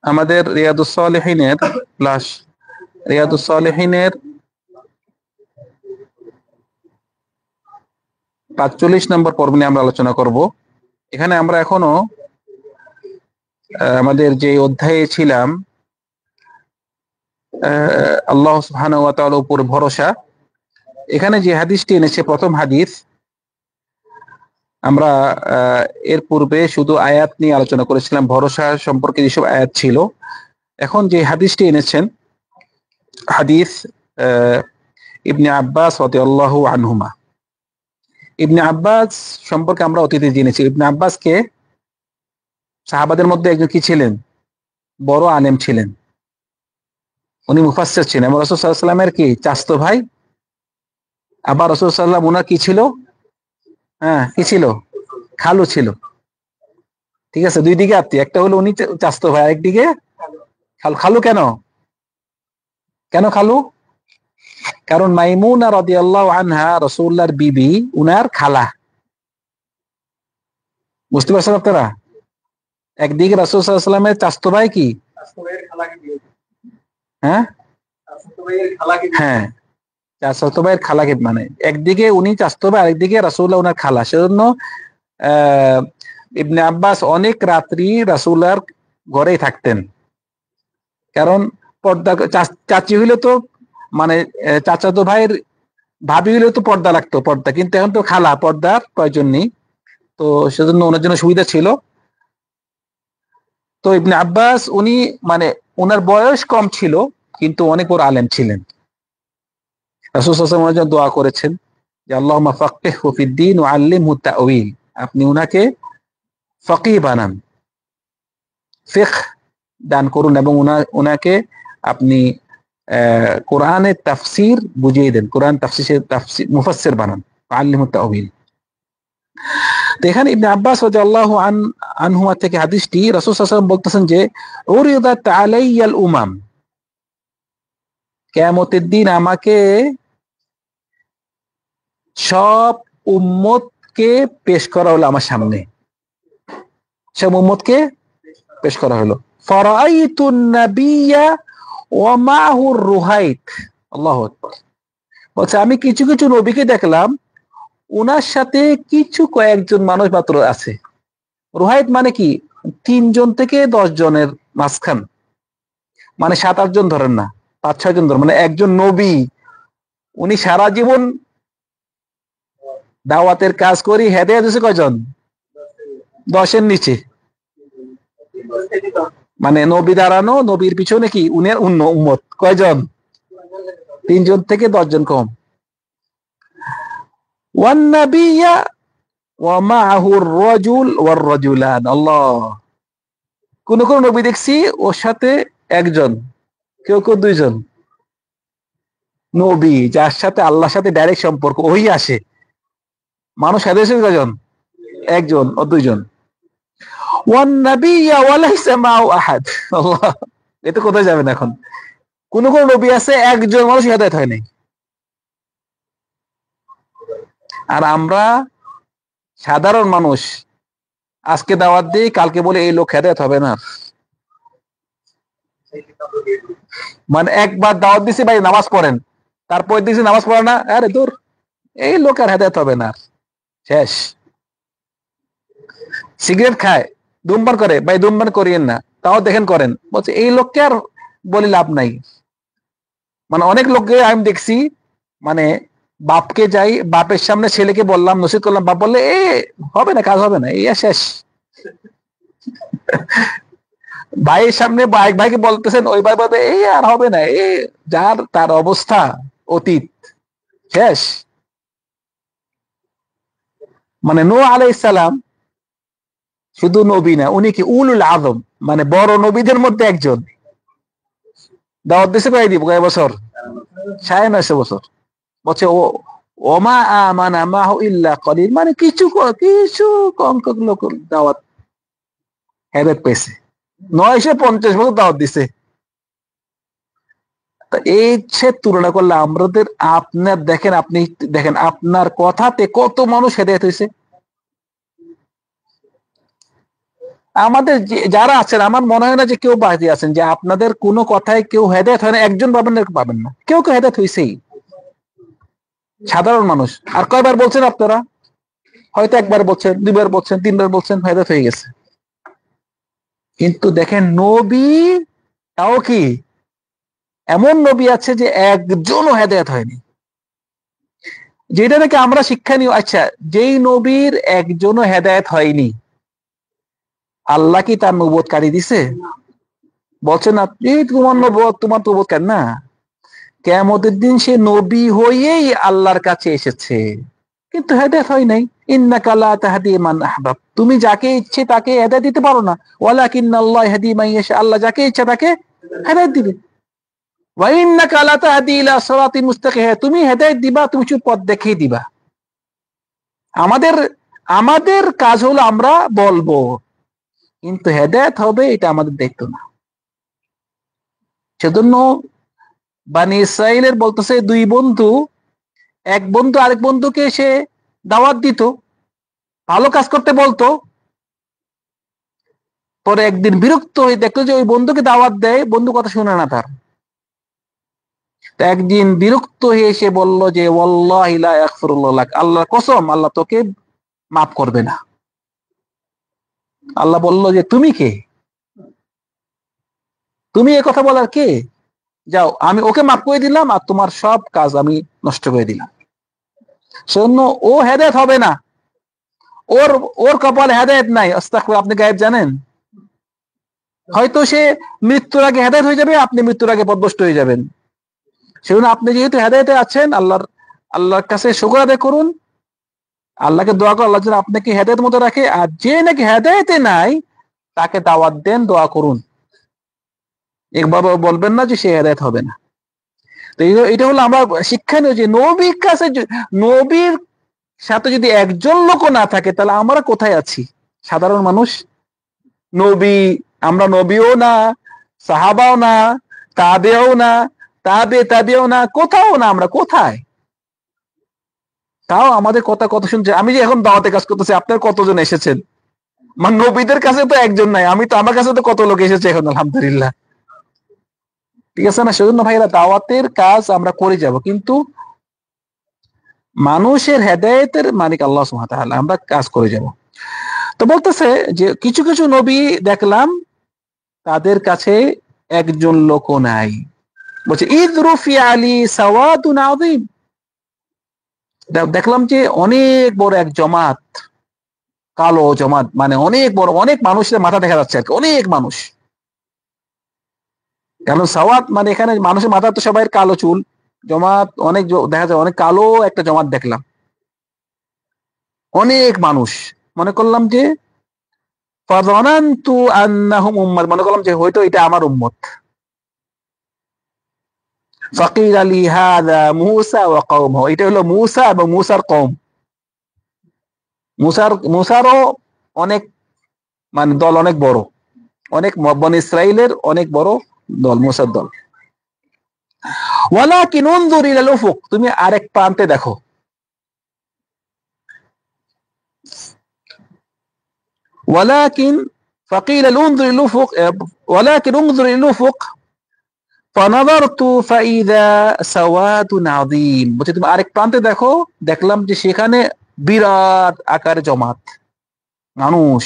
আমাদের রিয়াদুস সালেহিনের প্লাস রিয়াদুস সালেহিনের ৪৫ নম্বর পর্ব নিয়ে আমরা আলোচনা করব। এখানে আমরা এখনো আমাদের যে অধ্যায়ে ছিলাম, আল্লাহ সুবহানাহু ওয়া তাআলার উপর ভরসা, এখানে যে হাদিসটি এনেছে প্রথম হাদিস, আমরা এর পূর্বে শুধু আয়াত নিয়ে আলোচনা করেছিলাম, ভরসা সম্পর্কে যেসব আয়াত ছিল। এখন যে হাদিসটি এনেছেন, হাদিস ইবনে আব্বাস রাদিয়াল্লাহু আনহুমা। ইবনে আব্বাস সম্পর্কে আমরা অতীতে জেনেছি। ইবনে আব্বাস কে? সাহাবাদের মধ্যে একজন কি ছিলেন? বড় আলেম ছিলেন। উনি মুফাসসির ছিলেন এবং রাসূল সাল্লাল্লাহু আলাইহি ওয়াসাল্লামের কি চাচতো ভাই। আবার রাসূল সাল্লাল্লাহু আলাইহি ওয়াসাল্লাম উনার কি ছিল? হ্যাঁ, কি ছিল? খালু ছিল। ঠিক আছে, দুই দিকে আত্মীয়, একটা হলো উনি চাচতো ভাই, আরেকদিকে খালু। খালু কেন? কেন খালু? কারণ মাইমুনা রাদিয়াল্লাহু আনহা রাসূলুল্লাহর বিবি, উনার খালা। বুঝতে পারছেন আপনারা? একদিকে রাসূল সাল্লাল্লাহু আলাইহি ওয়াসাল্লামের চাচতো ভাই কি? হ্যাঁ হ্যাঁ, চাচাতো ভাইয়ের খালাকে, মানে একদিকে উনি চাচাতো ভাই, আরেকদিকে রাসূলুল্লাহ উনার খালা। সেজন্য ইবনে আব্বাস অনেক রাত্রি রাসূলুল্লাহর ঘরেই থাকতেন। কারণ পর্দা, চাচি হইলে তো মানে চাচাতো ভাইয়ের ভাবি হইলে তো পর্দা লাগতো, পর্দা। কিন্তু এখন তো খালা, পর্দার প্রয়োজন নেই। তো সেজন্য ওনার জন্য সুবিধা ছিল। তো ইবনে আব্বাস উনি মানে ওনার বয়স কম ছিল, কিন্তু অনেক বড় আলেম ছিলেন। রাসূল সাল্লাল্লাহু আলাইহি ওয়াসাল্লাম ওনার জন্য দোয়া করেছেন যে আল্লাহুম্মা ফাক্কিহহু ফিদ-দীন ওয়া আল্লিমহু তা'ওয়ীল। আপনি উনাকে ফকিহ বানান, ফিকহ দান করুন, এবং উনাকে আপনি কোরআনের তাফসীর বুঝিয়ে দেন, কোরআন তাফসীর মুফাসসির বানান, আল্লিমহু তা'ওয়ীল। তো এখানে ইবনে আব্বাস রাদিয়াল্লাহু আনহুমা থেকে হাদিসটি, রাসূল সাল্লাল্লাহু আলাইহি ওয়াসাল্লাম বলতেছেন যে উরিদাত আলাইয়াল উমাম, কিয়ামতের দিন আমাকে সব উম্মতকে পেশ করা হলো আমার সামনে। সব উম্মতকে পেশ করা হলো। ফারাআইতুন নাবিয়্যা ওয়া মা'হুর রুহাইত। আল্লাহু আকবার। বলছে আমি কিছু কিছু নবীকে দেখলাম, উনার সাথে কিছু কয়েকজন মানুষ মাত্র আছে। রুহাইত মানে কি? 3 থেকে 10 জনের মাঝখান, মানে 7-8 জন ধরেন না, 5-6 জন ধরেন, মানে একজন নবী, উনি সারা জীবন দাওয়াতের কাজ করি, হেদায়েত হয়েছে কয়জন? 10-এর নিচে। মানে নবী দাঁড়ানো, নবীর পিছনে কি উনার উম্মত কয়জন? 3 থেকে 10 জন কম। ওয়ান নাবিয়্যা ওয়া মা'হুর রাজুল ওয়ার রাজুলান। আল্লাহ। কোন কোন নবী দেখছি ওর সাথে একজন, কেউ কেউ 2 জন। নবী যার সাথে আল্লাহর সাথে ডাইরেক্ট সম্পর্ক, ওই আসে। মানুষ হাদিসে কয়জন? একজন ও 2 জন। ওয়ান নাবিয়্যা ওয়া লাইসা মা'হু আহাদ। আল্লাহ, এটা কোথায় যাবেন এখন? কোন কোন নবী আছে একজন মানুষ হেদায়েত হয় নাই। আর আমরা সাধারণ মানুষ, আজকে দাওয়াত দিই, কালকে বলে এই লোক হেদায়েত হবে না। মানে একবার দাওয়াত দিছি, ভাই নামাজ পড়েন, তারপর দিছি নামাজ পড়ে না, আরে দূর, এই লোক আর হেদায়েত হবে না, শেষ। সিগারেট খায়, ধূমপান করে, ভাই ধূমপান করিয়েন না, তাও দেখেন করেন, বলছে এই লোককে আর বলে লাভ নাই। মানে অনেক লোককে আমি দেখছি, মানে বাপকে যাই, বাপের সামনে ছেলেকে বললাম, নসিহত করলাম, বাপ বললে এ হবে না, কাজ হবে না, এই শেষ। ভাইয়ের সামনে ভাইকে বলতেছেন, ওই ভাই বলবে এই আর হবে না, এই যার তার অবস্থা অতীত, শেষ। মানে নূহ আলাইহিস সালাম শুধু নবী না, উনি কি উলুল আযম, মানে বড় নবীদের মধ্যে একজন। দাওয়াত দিছে কয় বছর? 9.5 বছর। বলছে ও ওমা আমানা মাহু ইল্লা কলিল, মানে কিছু কিছু কম কম লোক দাওয়াত হেদায়েত পেয়েছে। 950 বছর দাওয়াত দিছে। এই সে তুলনা করলে আমাদের, আপনার দেখেন, আপনি দেখেন আপনার কথাতে কত মানুষ হেদায়েত হয়েছে। আমাদের যারা আছেন, আমার মনে হয় না যে কেউ বাকি আছেন যে আপনাদের কোনো কথায় কেউ হেদায়েত হয় না, একজন পাবেন না, পাবেন না, কেউ কেউ হেদায়েত হয়েছেই, সাধারণ মানুষ। আর কয়বার বলছেন আপনারা? হয়তো একবার বলছেন, দুইবার বলছেন, তিনবার বলছেন, হেদায়েত হয়ে গেছে। কিন্তু দেখেন নবী, তাও কি এমন নবী আছে যে একজনও হেদায়েত হয়নি, যেটা নাকি আমরা শিক্ষা নিও। আচ্ছা, যেই নবীর একজনও হেদায়েত হয়নি, আল্লাহ কি তার নবুয়ত কাটি দিছে? বলছেন আপনি তোমার নবুয়ত, তোমার নবুয়ত কেন না, কিয়ামতের দিন সে নবী হয়েই আল্লাহর কাছে এসেছে, কিন্তু হেদায়েত হয় নাই। ইন্নাকা লা তাহদি মান আহবাব, তুমি যাকে ইচ্ছে তাকে হেদায়েত দিতে পারো না, ওয়ালাকিন্নাল্লাহ ইয়াহদি মান ইয়াশা, আল্লাহ যাকে ইচ্ছা তাকে হেদায়েত দিবে। ওয়া ইন্নাকা লা তাহদি ইলা সিরাতিন মুস্তাকিম, তুমি হেদায়েত দিবা, তুমি শুধু পথ দেখিয়ে দিবা। আমাদের আমাদের কাজ হলো আমরা বলবো, কিন্তু হেদায়েত হবে এটা আমাদের দায়িত্ব না। সেজন্য বানি ইসরাইলের বলতেছে, দুই বন্ধু, এক বন্ধু আরেক বন্ধুকে সে দাওয়াত দিত, ভালো কাজ করতে বলতো, পরে একদিন বিরক্ত হয়ে দেখলো যে ওই বন্ধুকে দাওয়াত দেয়, বন্ধু কথা শুনে না তার। একদিন বিরক্ত হয়ে এসে বলল যে ওয়াল্লাহি লা ইয়াগফিরুল্লাহ লাক, আল্লাহর কসম আল্লাহ তোকে মাফ করবে না। আল্লাহ বলল যে তুমি কে, তুমি এ কথা বলার কে? যাও, আমি ওকে মাফ করে দিলাম আর তোমার সব কাজ আমি নষ্ট করে দিলাম। সেজন্য ও হেদায়েত হবে না, ওর ওর কপালে হেদায়েত নাই। আস্তাগফিরুল্লাহ, আপনি গায়েব জানেন? হয়তো সে মৃত্যুর আগে হেদায়েত হয়ে যাবে, আপনি মৃত্যুর আগে পথভ্রষ্ট হয়ে যাবেন। সেজন্য আপনি যেহেতু হেদায়েতে আছেন, আল্লাহর কাছে শুকর আদায় করুন, আল্লাহকে দোয়া করুন আল্লাহ যেন আপনাকে হেদায়েতের মতো রাখে। আর যে নাকি হেদায়েতে নাই তাকে দাওয়াত দেন, দোয়া করুন, একবার বলবেন না যে সে হেদায়েত হবে না। তো এটা হলো আমরা শিক্ষা নিয়ে, যে নবীর কাছে, নবীর সাথে যদি একজন লোক না থাকে তাহলে আমরা কোথায় আছি? সাধারণ মানুষ। নবী, আমরা নবীও না, সাহাবাও না, তাবেও না, তাবেও না, কোথাও না, আমরা কোথায়? তাও আমাদের কথা কত শুনছে। আমি যে এখন দাওয়াতে কাজ করতেছি, আপনার কতজন এসেছেন? মানে নবীদের কাছে তো একজন নাই, আমি তো, আমার কাছে তো কত লোক এসেছে এখন, আলহামদুলিল্লাহ। ঠিক আছে না? সেজন্য ভাইরা, দাওয়াতের কাজ আমরা করে যাব, কিন্তু মানুষের হেদায়েতের মালিক আল্লাহ সুবহানাহু ওয়া তাআলা, আমরা কাজ করে যাব। তো বলতেছে যে কিছু কিছু নবী দেখলাম তাদের কাছে একজন লোকও নাই। বলছে ইদরুফি আলী সাওয়াদুন আযীম, দেখলাম যে অনেক বড় এক জমাত, কালো জমাত, মানে অনেক বড়, অনেক মানুষের মাথা দেখা যাচ্ছে আর কি, অনেক মানুষ। কারণ সাওয়াদ মানে এখানে মানুষের মাথা তো সবাই কালো চুল, জমাত অনেক দেখা যায়, অনেক কালো একটা জমাত দেখলাম, অনেক মানুষ। মনে করলাম যে ফাযানানতু আন্নাহুম উম্মাত, মনে করলাম যে হয়তো এটা আমার উম্মত। ফাকিলা লি হাযা মূসা ওয়া কওমুহু, এটা হলো মূসা এবং মূসার কওম। মূসারও অনেক, মানে দল অনেক বড়, অনেক বনী ইসরাইলের অনেক বড় দল, মূসার দল। ওয়ালাকিন উনজুর ইলাল উফুক, তুমি আরেক প্রান্তে দেখো। ওয়ালাকিন ফাকিলা উনজুর ইলাল উফুক, ওয়ালাকিন উনজুর ইলাল উফুক ফানাযারতু ফাইযা সাওয়াদুন আযীম, বলছে তুমি আরেক প্রান্তে দেখো, দেখলাম যে সেখানে বিরাট আকারে জমাত মানুষ।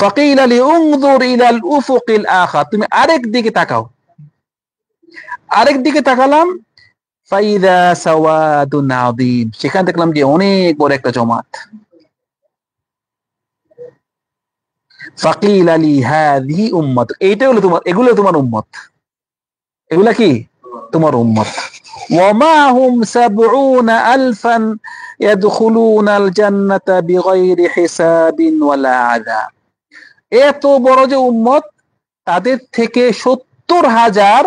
ফাকিলা লি উনজুর ইলাল উফুকিল আখার, তুমি আরেক দিকে তাকাও। আরেক দিকে তাকালাম, ফাইযা সাওয়াদুন আযীম, সেখানে দেখলাম যে অনেক বড় একটা জমাত। ফাকিলা লি হাযিহি উম্মাত, এইটা হলো তোমার, এগুলো তোমার উম্মত, এগুলা কি তোমার উম্মত। ওয়া মাহুম ৭০ আলফান ইয়াদখুলুনাল জান্নাতা বিগাইরি হিসাবিন ওয়ালা আযাব, এত বড় যে উম্মত, তাদের থেকে ৭০,০০০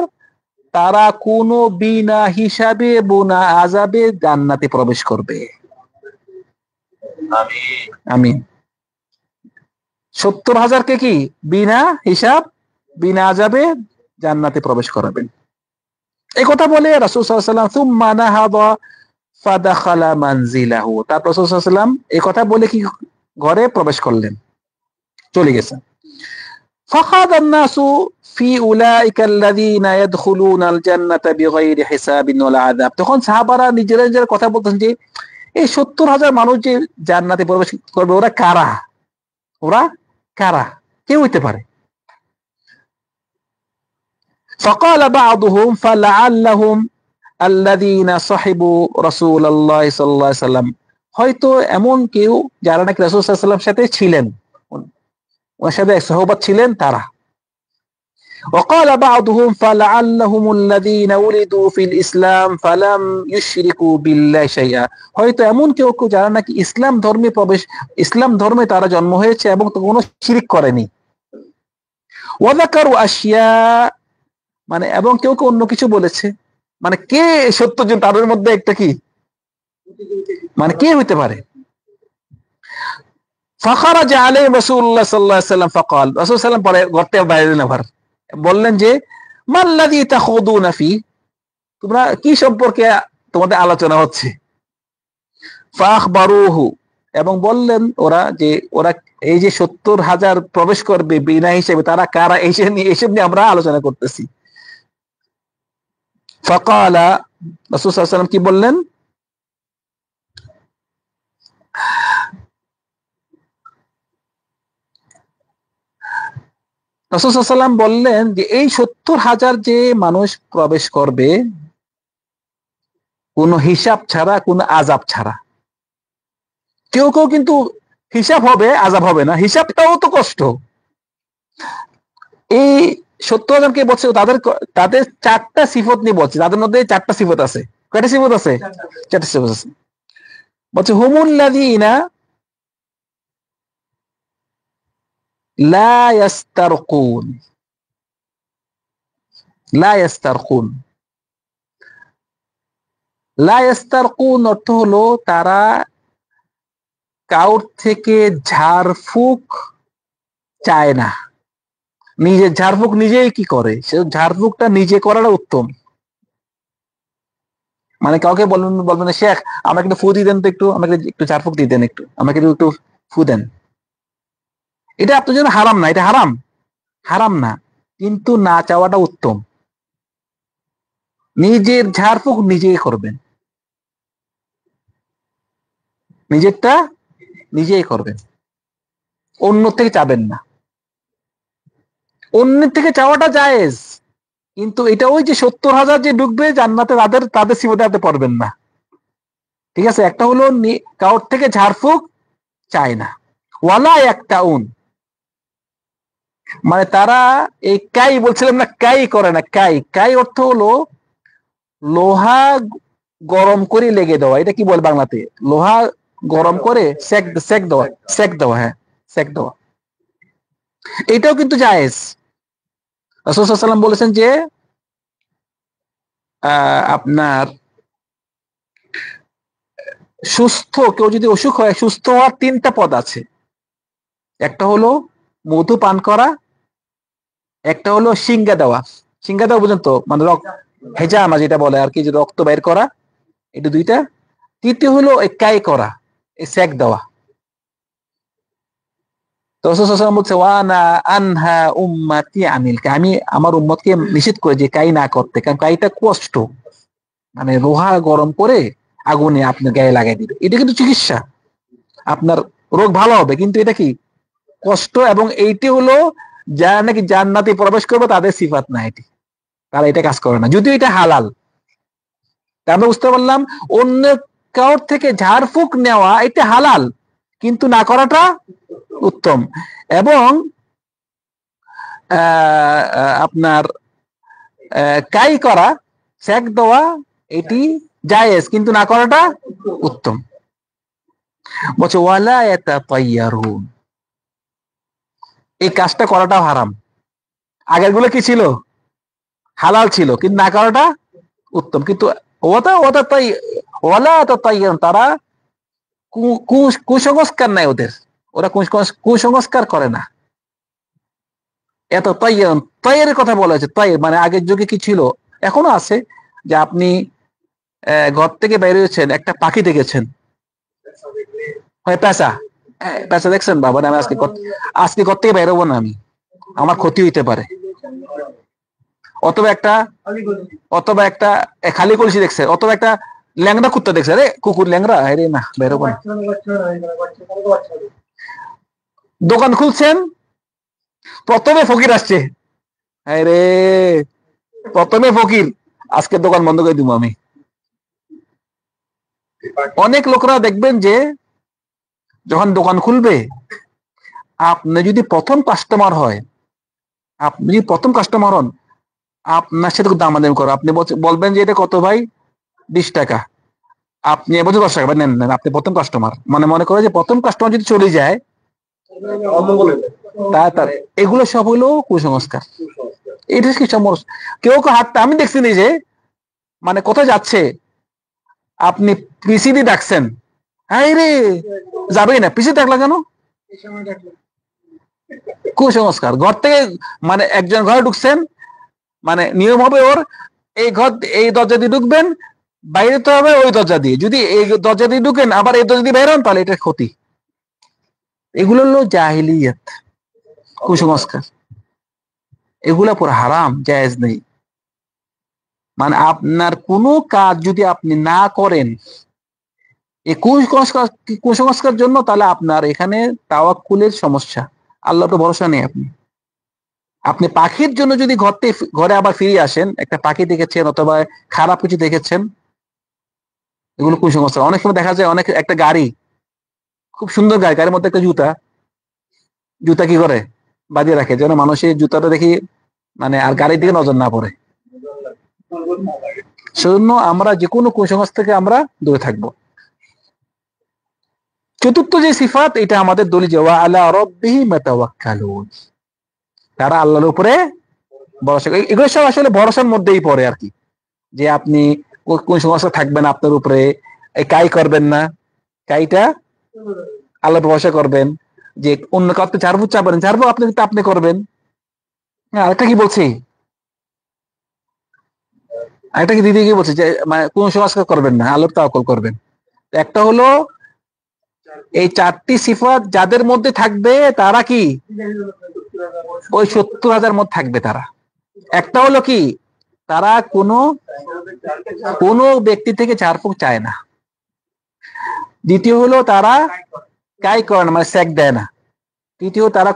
তারা কোনো বিনা হিসাবে বিনা আযাবে জান্নাতে প্রবেশ করবে। আমিন আমিন। ৭০,০০০ কে কি বিনা হিসাব, বিনা আযাবে জান্নাতে প্রবেশ করাবেন। এই কথা বলে রাসূল সাল্লাল্লাহু আলাইহি ওয়াসাল্লাম সুম্মা নাহাদা ফাদাখালা মানজিলাহু, তারপর রাসূল সাল্লাল্লাহু আলাইহি ওয়াসাল্লাম এই কথা বলে কি ঘরে প্রবেশ করলেন। চলে গেছে। فخاض الناس في أولئك الذين يدخلون الجنة بغير حساب ولا عذاب। তখন সাহাবারা নিজেরা নিজেরা কথা বলতেন যে এই 70,000 মানুষ যে জান্নাতে প্রবেশ করবে ওরা কারা, ওরা কারা, কে হইতে পারে? فقال بعضهم فلعلهم الذين صحبوا رسول الله صلى الله عليه وسلم। হয়তো এমন কেউ যারা নাকি রাসূল সাল্লাল্লাহু আলাইহি ওয়াসাল্লামের সাথে ছিলেন, ওনার সাথে সহবত ছিলেন তারা। وقال بعضهم فلعلهم الذين ولدوا في الإسلام فلم يشركوا بالله شيئا। হয়তো এমন কেউ যারা নাকি ইসলাম ধর্মে তারা জন্ম হয়েছে এবং কোনো শিরক করেনি। وذكروا أشياء, মানে এবং কেউ অন্য কিছু বলেছে, মানে কে 70 জন তাদের মধ্যে একটা কি, মানে কে হইতে পারে? فخرج عليهم رسول الله صلى الله عليه وسلم فقال, রাসূল সাল্লাল্লাহু আলাইহি ওয়াসাল্লাম পরে ঘর থেকে বাইরে আবার বললেন যে মাল্লাযী তাখুদুনা ফি, তোমরা কি সম্পর্কে তোমাদের আলোচনা হচ্ছে? ফাখবারুহু, এবং বললেন ওরা যে ওরা এই যে 70,000 প্রবেশ করবে বিনা হিসেবে তারা কারা, এইসব নিয়ে আমরা আলোচনা করতেছি। ফাকালা, রাসূল সাল্লাল্লাহু আলাইহি ওয়াসাল্লাম কি বললেন? রাসূল সাল্লাল্লাহু আলাইহি ওয়াসাল্লাম বললেন যে এই 70,000 যে মানুষ প্রবেশ করবে কোনো হিসাব ছাড়া, কোনো আযাব ছাড়া। কেউ কেউ কিন্তু হিসাব হবে, আযাব হবে না, হিসাবটাও তো কষ্ট। এই 70,000 কে বলছে তাদের 4টা সিফত নিয়ে বলছে, তাদের মধ্যে 4টা সিফত আছে। কয়টা সিফত আছে? 4টা সিফত আছে। বলছে হুমুল্লাযীনা লা ইয়াস্তারকুন, লা ইয়াস্তারকুন, লা ইয়াস্তারকুন অর্থ হলো তারা কাউর থেকে ঝাড়ফুঁক চায় না, নিজের ঝাড়ফুঁক নিজেই কি করে, সে ঝাড়ফুঁকটা নিজে করাটা উত্তম। মানে কাউকে বলবেন শেখ আমাকে একটু ফু দিয়ে দেন তো, আমাকে একটু ঝাড়ফুঁক দিয়ে দেন, আমাকে একটু ফু দেন। এটা আপনার জন্য হারাম না, এটা হারাম না, কিন্তু না চাওয়াটা উত্তম। নিজের ঝাড়ফুঁক নিজেই করবেন, নিজেরটা নিজেই করবেন, অন্য থেকে চাবেন না। অন্যের থেকে চাওয়াটা জায়েজ, কিন্তু এটা ওই যে 70,000 যে ঢুকবে জান্নাতে তাদের সিফতে পড়বেন না। ঠিক আছে? একটা হলো কাউর থেকে ঝাড়ফুঁক চায় না, ওয়ালা ইয়াক্তাউন, মানে তারা এই কাই বলছিলাম না, কাই করে না। কাই অর্থ হলো লোহা গরম করে লেগে দেওয়া। এটা কি বল বাংলাতে? লোহা গরম করে সেক দেওয়া, হ্যাঁ সেক দেওয়া। এটাও কিন্তু জায়েজ। রাসূল সাল্লাল্লাহু আলাইহি ওয়াসাল্লাম বলেছেন যে আপনার সুস্থ কেউ যদি অসুখ হয়, সুস্থ হওয়ার 3টা পদ আছে। একটা হলো মধু পান করা, একটা হলো সিঙ্গা দেওয়া বুঝেন তো, মানে হেজামা যেটা বলে আর কি, যে রক্ত বের করা, এটা 2টা। তৃতীয় হলো এই কাই করা, এই সেক দেওয়া। তো রাসূল সাল্লাল্লাহু আলাইহি ওয়াসাল্লাম বলছে ওয়ানা আনহা উম্মতি আনিল, আমি আমার উম্মতকে নিষেধ করে যে কাই না করতে, কারণ কাইটা কষ্ট, মানে লোহা গরম করে আগুনে আপনার গায়ে লাগাই দিবে। এটা কিন্তু চিকিৎসা, আপনার রোগ ভালো হবে, কিন্তু এটা কি কষ্ট। এবং এইটি হলো যারা নাকি জান্নাতে প্রবেশ করবে তাদের সিফাত না, এটি তারা এটা কাজ করে না, যদিও এটা হালাল। আমরা বুঝতে পারলাম অন্য কারোর থেকে ঝাড়ফুঁক নেওয়া এটা হালাল, কিন্তু না করাটা উত্তম। এবং আপনার কাই করা, সেক দেওয়া, এটি জায়েজ, কিন্তু না করাটা উত্তম। বলছে ওয়ালা ইয়াতাতায়্যারুন, এই কাজটা করাটাও হারাম। আগের গুলো কি ছিল? হালাল ছিল, কিন্তু না করাটা উত্তম। কিন্তু তারা কুসংস্কার নাই ওদের, ওরা কুসংস্কার করে না। এত তয়ের কথা বলা হয়েছে। তয় মানে আগের যুগে কি ছিল, এখনো আছে, যে আপনি ঘর থেকে বের হয়েছেন, একটা পাখি দেখেছেন, হয় পেঁচা, পেঁচা দেখছেন বাবা, আমি আজকে ঘর থেকে বেরোবো না, আমি আমার ক্ষতি হইতে পারে। অথবা একটা খালি কলসি দেখছে, অথবা একটা ল্যাংড়া কুত্তা দেখছে, আরে কুকুর ল্যাংড়া, আরে না বেরোবো না। দোকান খুলছেন, প্রথমে ফকির আসছে, আরে প্রথমে ফকির, আজকে দোকান বন্ধ করে দিব আমি। অনেক লোকরা দেখবেন যে যখন দোকান খুলবে, আপনি যদি প্রথম কাস্টমার হন, আপনার সাথে দামাদামি করো, আপনি বলবেন যে এটা কত ভাই, 20 টাকা, আপনি বলছেন 10 টাকা, নেন নেন, আপনি প্রথম কাস্টমার, মনে করে যে প্রথম কাস্টমার যদি চলে যায়, এগুলো সব হইলো কুসংস্কার। এটা কি সমস্যা? কেউ হাতটা আমি দেখছি যে কোথায় যাচ্ছে, আপনি পিসি দিয়ে ডাকছেন, হ্যাঁ রে যাবেই না, পিসি ডাকলা কেন? কুসংস্কার। ঘর থেকে একজন ঘরে ঢুকছেন, নিয়ম হবে ওর, এই দরজা দিয়ে ঢুকবেন, বাইরে তো হবে ওই দরজা দিয়ে, যদি এই দরজা দিয়ে ঢুকেন আবার এই দরজা দিয়ে বের হন, তাহলে এটা ক্ষতি। এগুলো হলো জাহিলিয়াত, কুসংস্কার, এগুলা পুরো হারাম, জায়েজ নেই। আপনার কোনো কাজ যদি আপনি না করেন এই কুসংস্কার জন্য, তাহলে আপনার এখানে তাওয়াক্কুলের সমস্যা, আল্লাহর উপর ভরসা নেই। আপনি পাখির জন্য যদি ঘরে আবার ফিরে আসেন, একটা পাখি দেখেছেন অথবা খারাপ কিছু দেখেছেন, এগুলো কুসংস্কার। অনেক সময় দেখা যায় একটা গাড়ি, খুব সুন্দর গাড়ি, গাড়ির মধ্যে একটা জুতা কি করে বাঁধিয়ে রাখে, যেন মানুষের জুতাটা দেখি আর গাড়ির দিকে নজর না পড়ে। সেজন্য আমরা যে কোনো কুসংস্কার থেকে আমরা দূরে থাকবো। চতুর্থ যে সিফাত, এটা আমাদের দলিল, ওয়া আলা রাব্বিহিম ইয়াতাওয়াক্কালুন, তারা আল্লাহর উপরে ভরসা করে। এগুলো সব আসলে ভরসার মধ্যেই পড়ে আর কি, যে আপনি কোন সমস্যা থাকবেন আপনার উপরে, কাই করবেন না, কাইটা আল্লাহর ভরসা করবেন, যে অন্য কাউকে ঝাড়বো চাবেন, ঝাড়বো আপনি করবেন। হ্যাঁ, আরেকটা কি বলছি, আরেকটা কি দিদি কি বলছে, যে কোন সংস্কার করবেন না, আল্লাহর তাওয়াক্কুল করবেন। একটা হলো এই 4টি সিফাত যাদের মধ্যে থাকবে, তারা কি ওই 70,000 মধ্যে থাকবে তারা। একটা হলো কি, তারা কোনো ব্যক্তি থেকে ঝাড়ফুঁক চায় না। দ্বিতীয় হলো তারা কাই করে না, সেক দেয় না। তৃতীয়, তারা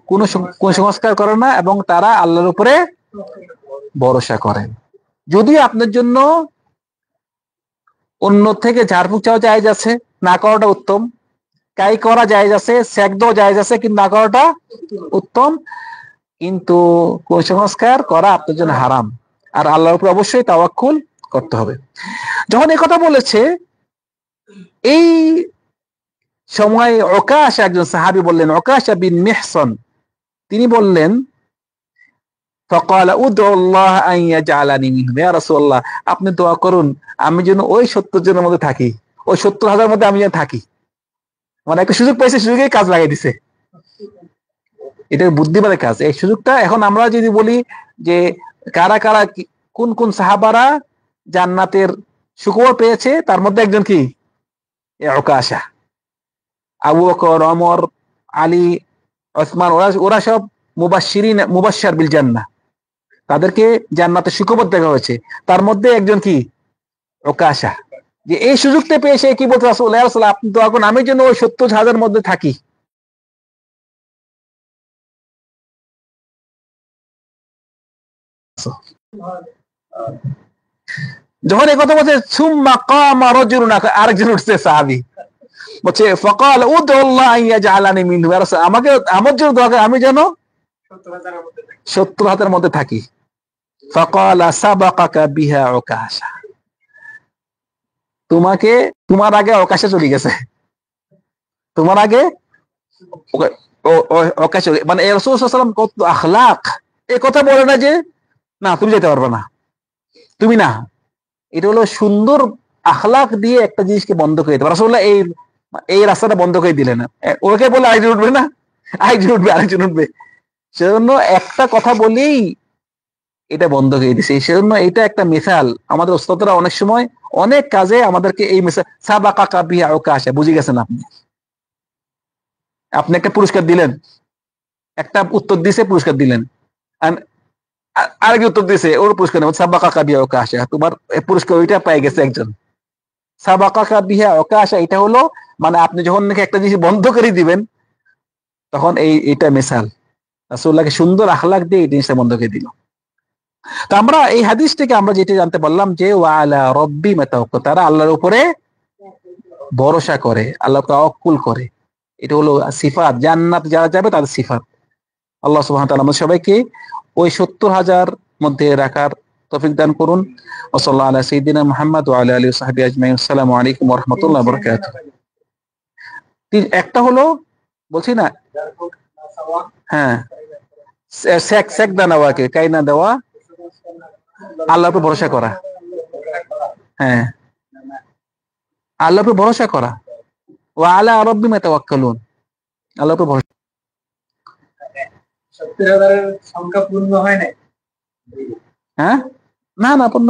কোনো কুসংস্কার করে না, এবং তারা আল্লাহর উপরে ভরসা করেন। যদি আপনার জন্য অন্য থেকে ঝাড়ফুঁক চাওয়া জায়েজ আছে, না করাটা উত্তম। কাই করা জায়েজ আছে, সেক দেওয়া জায়েজ আছে, কিন্তু না করাটা উত্তম। কিন্তু কুসংস্কার করা আপনার জন্য হারাম, আর আল্লাহর উপর অবশ্যই তাওয়াক্কুল করতে হবে। যখন এই কথা বলেছে, এই সময় উকাশা, একজন সাহাবী বললেন, উকাশা বিন মিহসান, তিনি বললেন, ফাকালা উদউ আল্লাহ আন ইয়াজআলানি মিনহুম, ইয়া রাসূলুল্লাহ, আপনি দোয়া করুন আমি যেন ওই 70 জনের মধ্যে থাকি, ওই 70,000 মধ্যে আমি যেন থাকি। একটা সুযোগ পাইছে, সুযোগে কাজ লাগাই দিছে। এটা বুদ্ধিমানের কাজ, এই সুযোগটা। এখন আমরা যদি বলি যে কারা কারা, কোন কোন সাহাবারা জান্নাতের সুখবর পেয়েছে, তার মধ্যে একজন কি উকাশা। আবু বকর, ওমর, আলী, ওসমান, ওরা সব মুবাশশির বিল জান্নাহ, তাদেরকে জান্নাতের সুখবর দেওয়া হয়েছে। তার মধ্যে একজন কি উকাশা, যে এই সুযোগটা পেয়ে সে কি বলতে, রাসূলুল্লাহ আপনি দোয়া করুন আমি যেন ওই 70,000 মধ্যে থাকি। যখন এই কথা বলছে, সুম্মা কামা রাজুলুন, আরেকজন উঠছে সাহাবী, বলছে ফাকাল উদউ আল্লাহ আন ইয়াজআলানি মিনহু, আমাকে আমার জন্য দোয়া করেন আমি যেন 70,000 মধ্যে থাকি। ফাকালা সাবাকাকা বিহা উকাশা, তোমার আগে উকাশা চলে গেছে, তোমার আগে উকাশা। রাসূল সাল্লাল্লাহু আলাইহি ওয়াসাল্লাম কত আখলাক, এই কথা বলে না যে না তুমি যেতে পারবে না, তুমি না। এটা হলো সুন্দর আখলাক দিয়ে একটা জিনিসকে বন্ধ করে দিতে। রাসূলুল্লাহ এই রাস্তাটা বন্ধ করে দিলেন না, ওকে বলে আরেকজন উঠবে না, আরেকজন উঠবে, সেজন্য একটা কথা বলেই এটা বন্ধ করে দিছে। সেজন্য এটা একটা মিসাল, আমাদের ওস্তাদরা অনেক সময় অনেক কাজে আমাদেরকে এই মিসাল, সাবাকাকা বিহা উকাশা, বুঝে গেছেন আপনি। আপনি একটা পুরস্কার দিলেন, একটা উত্তর দিছে পুরস্কার দিলেন, আরেক উত্তর দিছে ওর পুরস্কার নেই, সাবাকা বিহা ওকাশা, তোমার পুরস্কার ওইটা পেয়ে গেছে একজন। সাবাকা বিহা ওকাশা এটা হলো মানে আপনি যখন নাকি একটা জিনিস বন্ধ করে দিবেন তখন এইটা মিসাল রাসূলুল্লাহকে সুন্দর আখলাক দিয়ে এই জিনিসটা বন্ধ করে দিল। তো আমরা এই হাদিস থেকে আমরা যেটা জানতে পারলাম যে ওয়া আলা রাব্বি মাতাওয়াক্কাল, তারা আল্লাহর উপরে ভরসা করে, আল্লাহকে তাওয়াক্কুল করে। এটা হলো সিফাত, জান্নাত যারা যাবে তাদের সিফাত। আল্লাহ সুবহানাহু ওয়া তাআলা আমাদের সবাইকে ওই 70,000 মধ্যে রাখার তৌফিক দান করুন। ওয়া সাল্লাল্লাহু আলা সাইয়্যিদিনা মুহাম্মদ ওয়া আলা আলিহি ওয়া সাহবিহি আজমাইন। আসসালামু আলাইকুম ওয়া রাহমাতুল্লাহি ওয়া বারাকাতুহু। একটা হলো বলছি না, হ্যাঁ, সেক সেক দানাওয়াকে কাইনা দেওয়া, আল্লাহর উপর ভরসা করা। হ্যাঁ, আল্লাহর উপর ভরসা করা। ওয়া আলা রাব্বিহিম ইয়াতাওয়াক্কালুন, আল্লাহর উপর ভরসা। 70,000 সংখ্যা পূর্ণ হয় নাই। হ্যাঁ, না না পূর্ণ